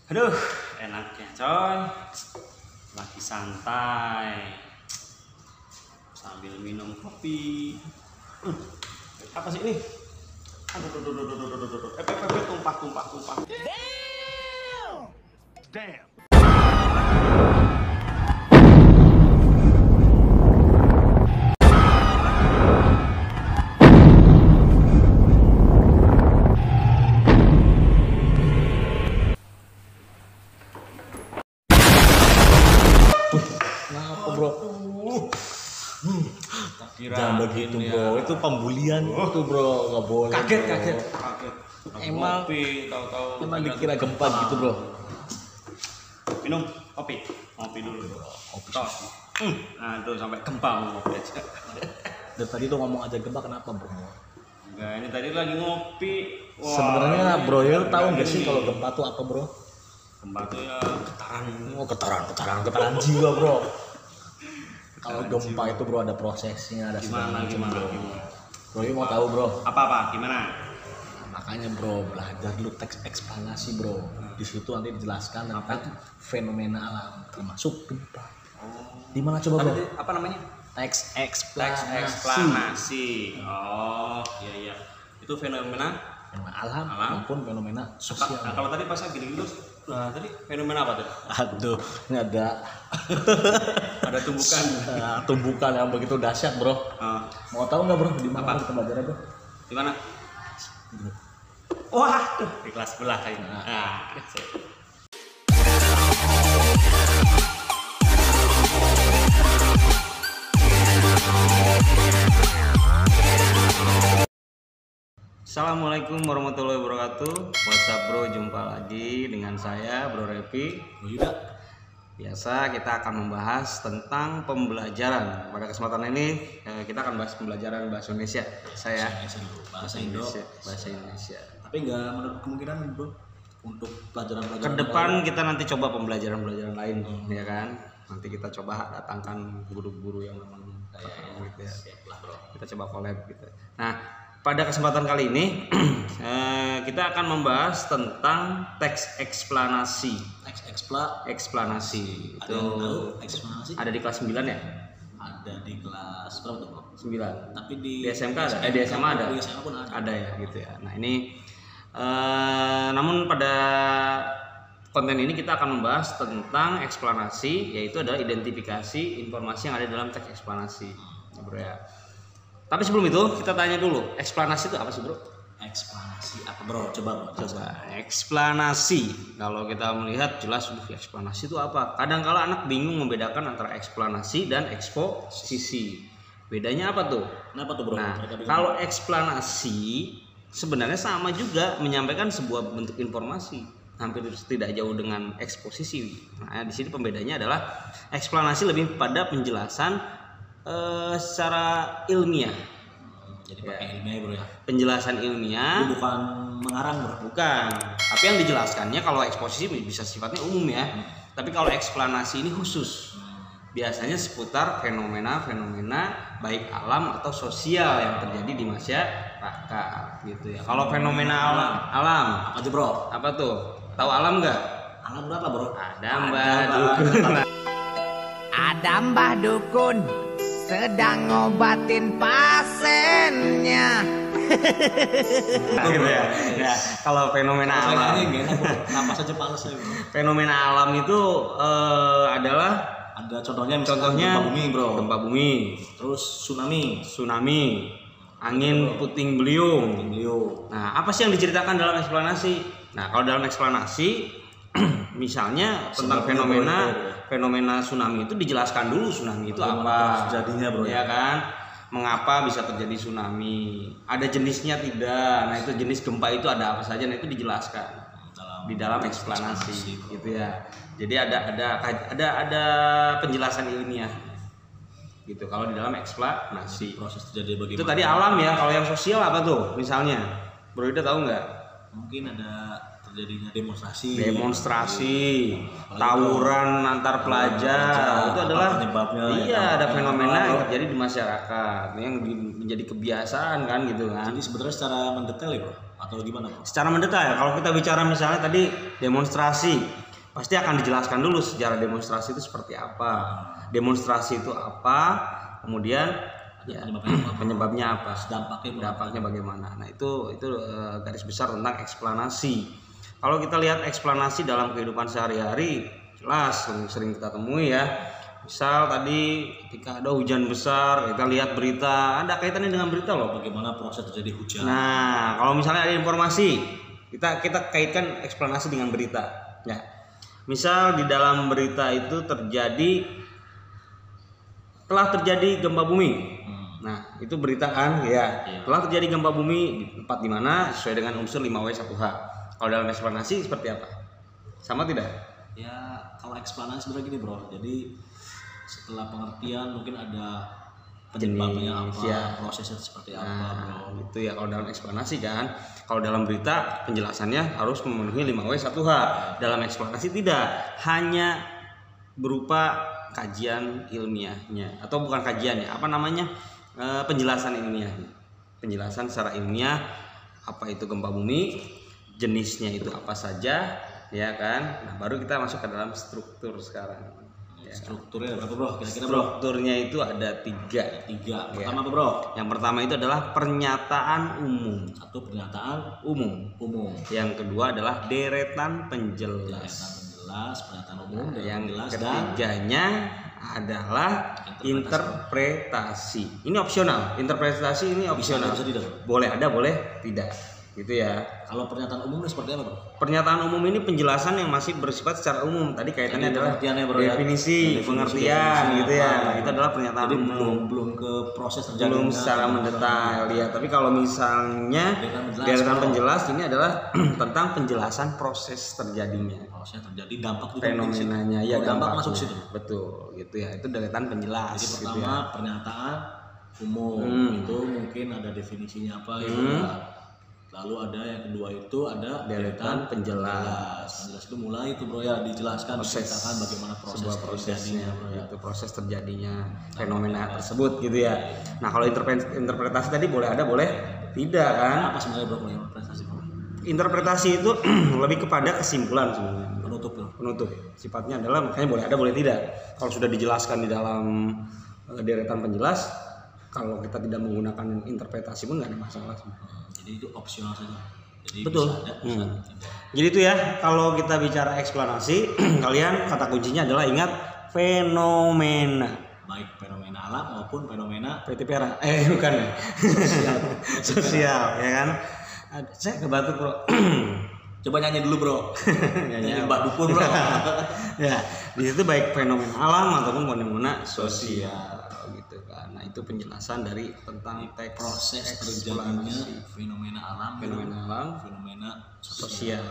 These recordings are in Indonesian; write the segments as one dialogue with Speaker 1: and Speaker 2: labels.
Speaker 1: Aduh, enaknya coy. Lagi santai sambil minum kopi. Apa sih ini? Aduh, tumpah.
Speaker 2: Damn.
Speaker 3: Kenapa bro?
Speaker 1: Jangan
Speaker 3: begitu bro, itu pembulian itu bro, nggak boleh.
Speaker 1: Kaget.
Speaker 3: Emang-
Speaker 1: Kopi, tahu-tahu.
Speaker 3: Emang dikira gempa gitu bro.
Speaker 1: Minum kopi dulu.
Speaker 3: Kopi.
Speaker 1: Tos. Nah itu sampai gempa mau ngopi aja.
Speaker 3: Dan tadi tuh ngomong aja gempa, kenapa bro?
Speaker 1: Enggak, ini tadi lagi ngopi. Wah,
Speaker 3: Sebenarnya
Speaker 1: ini
Speaker 3: bro, ya tahu
Speaker 1: ini.
Speaker 3: nggak sih kalau gempa tuh apa bro?
Speaker 1: Gempa tuh ya getaran.
Speaker 3: Oh getaran jiwa bro. Kalau gempa itu bro ada prosesnya, ada segala macam,
Speaker 1: Gimana?
Speaker 3: Bro, ini mau tahu bro?
Speaker 1: Apa? Gimana?
Speaker 3: Makanya bro, belajar dulu teks eksplanasi bro. Di situ nanti dijelaskan tentang fenomena alam, termasuk gempa. Di mana coba bro?
Speaker 1: Apa namanya?
Speaker 3: Teks
Speaker 1: Teks
Speaker 3: eksplanasi.
Speaker 1: eksplanasi. Oh, iya. Itu fenomena
Speaker 3: Fenomena alam maupun fenomena
Speaker 1: apa?
Speaker 3: sosial.
Speaker 1: Nah, kalau tadi pas gini terus, nah tadi fenomena apa tuh?
Speaker 3: Aduh, ini ada
Speaker 1: Ada tumbukan.
Speaker 3: tumbukan yang begitu dahsyat bro. Mau tahu nggak bro? Di mana
Speaker 1: Apa?
Speaker 3: bro kita belajarnya bro?
Speaker 1: Di mana? Wah, di kelas sebelah ini. Nah, Assalamualaikum warahmatullahi wabarakatuh. What's up bro, jumpa lagi dengan saya Bro Repi.
Speaker 3: Bro Yuda.
Speaker 1: Biasa kita akan membahas tentang pembelajaran. Pada kesempatan ini kita akan bahas pembelajaran bahasa Indonesia. Saya
Speaker 3: Bahasa Indo.
Speaker 1: bahasa Indonesia.
Speaker 3: Tapi nggak menurut kemungkinan bro untuk pelajaran-pelajaran
Speaker 1: Ke depan kita nanti coba pembelajaran lain, ya kan? Nanti kita coba datangkan guru-guru yang memang gitu ya. Kita coba collab gitu. Nah, pada kesempatan kali ini kita akan membahas tentang teks eksplanasi.
Speaker 3: teks
Speaker 1: Eksplanasi.
Speaker 3: ada yang tahu eksplanasi?
Speaker 1: Ada di kelas 9 ya?
Speaker 3: Ada di kelas berapa tuh bro?
Speaker 1: 9.
Speaker 3: Tapi di
Speaker 1: SMK ada? Di SMA ada?
Speaker 3: Di SMA pun ada.
Speaker 1: Ada ya gitu ya. Nah, ini namun pada konten ini kita akan membahas tentang eksplanasi, yaitu adalah identifikasi informasi yang ada dalam teks eksplanasi. Ya, bro ya. Tapi sebelum itu kita tanya dulu, eksplanasi itu apa sih bro?
Speaker 3: Eksplanasi apa bro? Coba bro.
Speaker 1: Coba eksplanasi. Kalau kita melihat jelas eksplanasi itu apa? Kadang-kala anak bingung membedakan antara eksplanasi dan eksposisi. Bedanya apa tuh?
Speaker 3: Kenapa tuh bro?
Speaker 1: Nah,
Speaker 3: Mereka bingung.
Speaker 1: kalau eksplanasi sebenarnya sama juga menyampaikan sebuah bentuk informasi, hampir tidak jauh dengan eksposisi. Nah, di sini pembedanya adalah eksplanasi lebih pada penjelasan secara ilmiah.
Speaker 3: Jadi pakai ilmiah bro ya.
Speaker 1: Penjelasan ilmiah.
Speaker 3: Itu bukan mengarang bro.
Speaker 1: Bukan, tapi yang dijelaskannya kalau eksposisi bisa sifatnya umum ya. Tapi kalau eksplanasi ini khusus. Biasanya seputar fenomena-fenomena baik alam atau sosial yang terjadi di masyarakat gitu ya. Kalau fenomena alam
Speaker 3: Apa aja bro?
Speaker 1: apa tuh? Tahu alam nggak?
Speaker 3: Alam berapa bro?
Speaker 1: Ada Mbak Dukun.
Speaker 4: Ada Mbah Dukun sedang ngobatin pasiennya.
Speaker 1: Gitu ya. Nah, kalau fenomena alam,
Speaker 3: Ini gak enak bro. Napas aja panas ya bro.
Speaker 1: fenomena alam itu adalah
Speaker 3: Ada contohnya misalkan
Speaker 1: contohnya
Speaker 3: gempa bumi bro.
Speaker 1: gempa bumi,
Speaker 3: Terus tsunami,
Speaker 1: angin puting beliung.
Speaker 3: beliau.
Speaker 1: Nah, apa sih yang diceritakan dalam eksplanasi? Nah, kalau dalam eksplanasi, misalnya tentang fenomena tsunami itu dijelaskan dulu tsunami itu apa,
Speaker 3: terjadinya bro
Speaker 1: ya kan? Mengapa bisa terjadi tsunami? Ada jenisnya tidak? Nah, itu jenis gempa itu ada apa saja? Nah, itu dijelaskan di dalam eksplanasi, gitu ya. Jadi ada penjelasan ilmiah, gitu. Kalau di dalam eksplanasi.
Speaker 3: proses terjadi bagaimana?
Speaker 1: Itu tadi alam ya. Kalau yang sosial apa tuh? Misalnya, Bro Ida tahu nggak?
Speaker 3: Mungkin ada terjadinya demonstrasi,
Speaker 1: tawuran antar pelajar, itu
Speaker 3: apa
Speaker 1: adalah
Speaker 3: penyebabnya,
Speaker 1: iya,
Speaker 3: ya,
Speaker 1: ada
Speaker 3: apa
Speaker 1: fenomena
Speaker 3: yang
Speaker 1: yang terjadi di masyarakat yang menjadi kebiasaan kan gitu kan.
Speaker 3: Jadi sebenarnya secara mendetail ya bro, atau gimana bro?
Speaker 1: Secara mendetail, kalau kita bicara misalnya tadi demonstrasi, pasti akan dijelaskan dulu sejarah demonstrasi itu seperti apa, demonstrasi itu apa, kemudian ya, penyebabnya apa, dampaknya bagaimana. Nah itu garis besar tentang eksplanasi. Kalau kita lihat eksplanasi dalam kehidupan sehari-hari, jelas sering kita temui ya. Misal tadi ketika ada hujan besar, kita lihat berita, ada kaitannya dengan berita loh.
Speaker 3: Bagaimana proses terjadi hujan?
Speaker 1: Nah, kalau misalnya ada informasi, kita kaitkan eksplanasi dengan berita. Ya, misal di dalam berita itu telah terjadi gempa bumi. Nah, itu berita kan, ya. Telah terjadi gempa bumi di tempat di mana sesuai dengan unsur 5W1H. Kalau dalam eksplanasi seperti apa? Sama tidak?
Speaker 3: Ya, kalau eksplanasi sebenarnya gini bro. Jadi setelah pengertian mungkin ada penyebabnya apa,
Speaker 1: ya.
Speaker 3: Prosesnya seperti apa bro.
Speaker 1: Gitu ya kalau dalam eksplanasi kan. Kalau dalam berita penjelasannya harus memenuhi 5W1H. Dalam eksplanasi tidak, hanya berupa kajian ilmiahnya atau bukan kajiannya, apa namanya, penjelasan ilmiahnya, penjelasan secara ilmiah apa itu gempa bumi, jenisnya itu apa saja, ya kan. Nah baru kita masuk ke dalam struktur sekarang. Ya.
Speaker 3: Strukturnya berapa bro? Kira-kira bro?
Speaker 1: Strukturnya itu ada tiga.
Speaker 3: Pertama apa bro?
Speaker 1: Yang pertama itu adalah pernyataan umum.
Speaker 3: Satu pernyataan
Speaker 1: umum. Yang kedua adalah deretan penjelas.
Speaker 3: Pernyataan umum.
Speaker 1: Yang ketiganya adalah interpretasi. Ini opsional. Interpretasi ini opsional.
Speaker 3: Bisa tidak?
Speaker 1: Boleh ada, boleh tidak. Gitu ya.
Speaker 3: Kalau pernyataan umum ini seperti apa bro?
Speaker 1: Pernyataan umum ini penjelasan yang masih bersifat secara umum. Tadi kaitannya adalah
Speaker 3: bro,
Speaker 1: definisi, pengertian gitu ya. Nah, itu adalah pernyataan umum.
Speaker 3: Belum ke proses terjadi.
Speaker 1: Belum secara mendetail ya. Tapi kalau misalnya deretan penjelas ini adalah tentang penjelasan proses terjadinya.
Speaker 3: Proses terjadi, dampak juga
Speaker 1: fenomenanya ya,
Speaker 3: dampak masuk situ.
Speaker 1: Betul, gitu ya. Itu deretan penjelas.
Speaker 3: Jadi
Speaker 1: gitu
Speaker 3: pertama
Speaker 1: ya.
Speaker 3: pernyataan umum itu mungkin ada definisinya apa gitu. Lalu ada yang kedua itu ada
Speaker 1: deretan penjelas.
Speaker 3: Penjelas itu mulai itu bro ya dijelaskan, diceritakan bagaimana
Speaker 1: prosesnya
Speaker 3: bro ya.
Speaker 1: Itu proses terjadinya fenomena tersebut gitu ya. Nah kalau interpretasi tadi boleh ada, boleh tidak kan?
Speaker 3: Apa sebenarnya bro interpretasi bro?
Speaker 1: Interpretasi itu lebih kepada kesimpulan sebenarnya. Penutup. Sifatnya adalah makanya boleh ada, boleh tidak. Kalau sudah dijelaskan di dalam deretan penjelas, kalau kita tidak menggunakan interpretasi pun nggak ada masalah.
Speaker 3: Jadi itu opsional saja. Jadi
Speaker 1: betul. Bisa ada, Jadi itu ya kalau kita bicara eksplanasi, kalian kata kuncinya adalah ingat fenomena.
Speaker 3: Baik fenomena alam maupun fenomena
Speaker 1: PTPR. Bukan ya. Sosial ya kan. Saya kebatuk bro.
Speaker 3: Coba nyanyi dulu bro. Nyanyi Mbak Dukun bro.
Speaker 1: Ya di situ baik fenomena alam ataupun fenomena sosial gitu kan. Nah itu penjelasan dari tentang teks
Speaker 3: proses terjadinya fenomena alam, fenomena
Speaker 1: sosial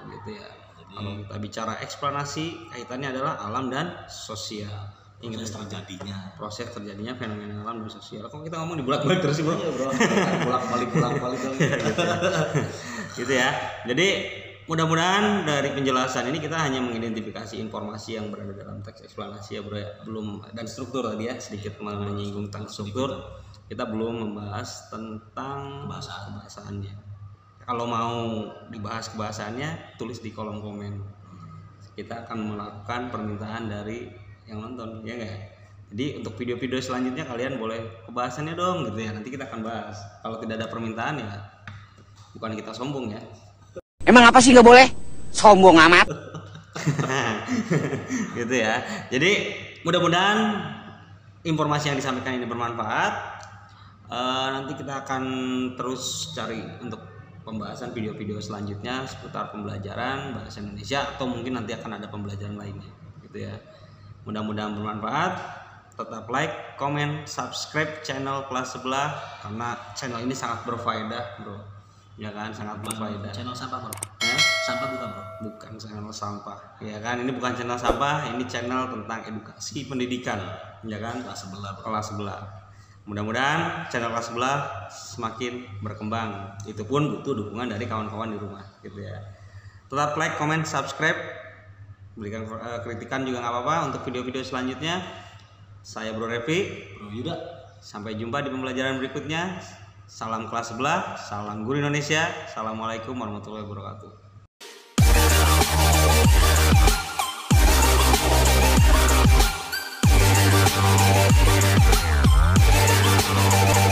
Speaker 1: gitu ya. Jadi, kalau kita bicara eksplanasi kaitannya adalah alam dan sosial. Proses terjadinya fenomena alam dan sosial. Kok kita ngomong dibolak-balik terus sih bro?
Speaker 3: Iya bro. Bolak-balik.
Speaker 1: Gitu ya. Jadi mudah-mudahan dari penjelasan ini kita hanya mengidentifikasi informasi yang berada dalam teks eksplanasi ya bro ya. Belum dan struktur tadi ya, sedikit menyinggung tentang struktur. Kita belum membahas tentang kebahasaannya. Kalau mau dibahas kebahasaannya tulis di kolom komen. Kita akan melakukan permintaan dari yang nonton ya enggak? Jadi untuk video-video selanjutnya kalian boleh kebahasannya dong gitu ya. Nanti kita akan bahas. Kalau tidak ada permintaan ya bukan kita sombong ya.
Speaker 4: Emang apa sih nggak boleh? Sombong amat.
Speaker 1: Gitu ya. Jadi mudah-mudahan informasi yang disampaikan ini bermanfaat. Nanti kita akan terus cari untuk pembahasan video-video selanjutnya seputar pembelajaran bahasa Indonesia atau mungkin nanti akan ada pembelajaran lainnya. Gitu ya. Mudah-mudahan bermanfaat. Tetap like, comment, subscribe channel kelas sebelah karena channel ini sangat berfaedah, bro. Ya kan, sangat berfaedah.
Speaker 3: Channel sampah bro? Sampah bukan bro?
Speaker 1: Bukan channel sampah. Ya kan, ini bukan channel sampah, ini channel tentang edukasi pendidikan. Ya kan?
Speaker 3: Kelas sebelah bro.
Speaker 1: Kelas sebelah. Mudah-mudahan channel kelas sebelah semakin berkembang. Itu pun butuh dukungan dari kawan-kawan di rumah, gitu ya. Tetap like, comment, subscribe. Berikan kritikan juga nggak apa-apa untuk video-video selanjutnya. Saya Bro Revi,
Speaker 3: Bro Yuda.
Speaker 1: Sampai jumpa di pembelajaran berikutnya. Salam kelas sebelah, salam guru Indonesia. Assalamualaikum warahmatullahi wabarakatuh.